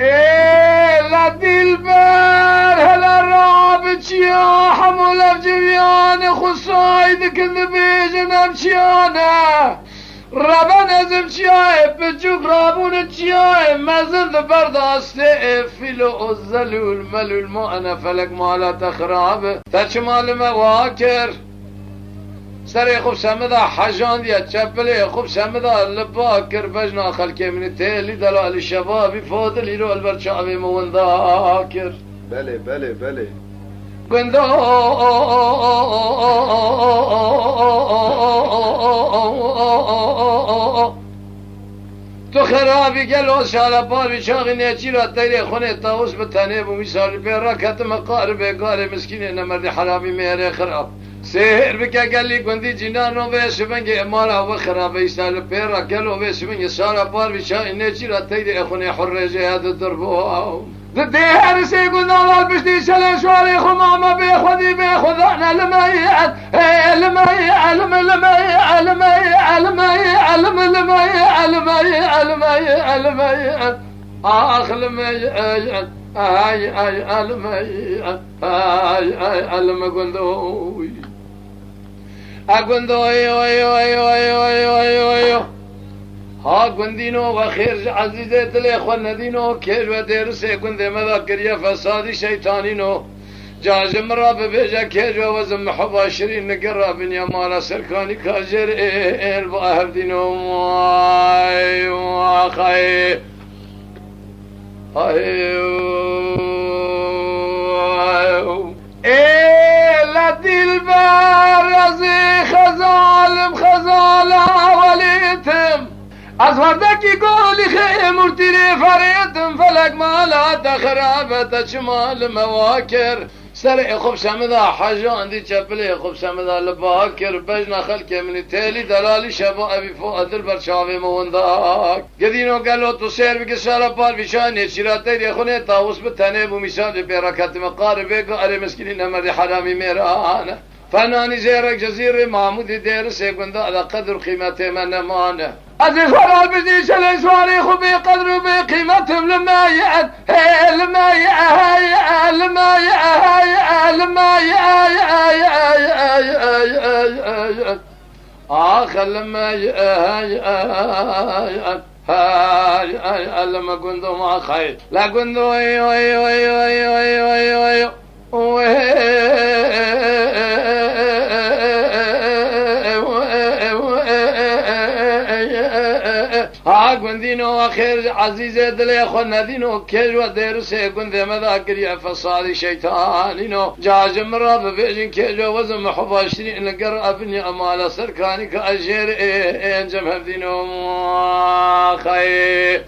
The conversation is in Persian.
ايه لا دلبر هلا الرعب تشيا حمول الجبيان خصايد كل بيجنا بشيانا ربنا زمشيا بجوك رابون تشيا مازل برداست فيلو الزلو الملو المؤنة فلك مالا تخراب تشمال مواكر سر خوب سمدا حجان دیا چپل خوب سمدا لبا کر بجنا خلک من تیلی دلال شبابی فاضلی رو البرچاوی موندا کر بله بله بله گندا تو خرابی گلو شالا بار بیچاقی نیچی را تیری خونه تاوس بتنه بو میسال بیرا کتم قارب گار مسکینه نمرد حرابی میره خراب سهر بکه گلی گندی جنان رو به شبنگ امارا و خرابه سال پیرا گلو به شبنگ سارا بار بیچاقی نیچی را تیری خونه حر جهاد دربو ده هر سه گندال بشتی سلام شواری خمامه به خودی به خدا نلمایت علمای علم علمای علمای علمای علم علمای علمای علمای علمای آخلمای آی آی علمای آی آی علم گندوی اگندوی وی وی وی وی وی وی ها گندینو و خیر عزیزه دل خون ندینو کش و درس گند مدا کریه فسادی شیطانینو جاجم را ببیجه کش و وزم محبا شرین نگر بنیا مالا سرکانی کاجر ایل با اهدینو مای واخی لا دلبر رزی خزالم خزالا ولیتم از وردکی گولی خیمور تیری فریدم فلک مالا تخرابت شمال مواکر سر خوب سمدا حجان دی چپلی خوب سمدا لباکر بجنا خلک منی تیلی دلالی شبا ابی فؤاد البرچاوی مونداک گدینو گلو تو سر بگی سالا پار بیشانی چیراتی دی خونه تاوس بتنه بو میسال پیراکت مقاربه گو اری مسکینی نمردی حرامی میرانه فنانی زیرک جزیر محمود دیر سیگنده على قدر قیمت من نمانه عزیز فرال بزی شلی سواری خوبی قدر و بی قیمتم لمایت لمایت لمایت لمایت آخر لمایت لما قندو ما خير لا قندو وي وي وي وي وي وي ها گندینو آخر عزیز دل خود ندینو کج و درس گند مدا کریه فسادی شیطانینو جاجم را ببیجن کج و وزم محباشری نگر ابنی امال سرکانی که اجر انجم هفدینو خیر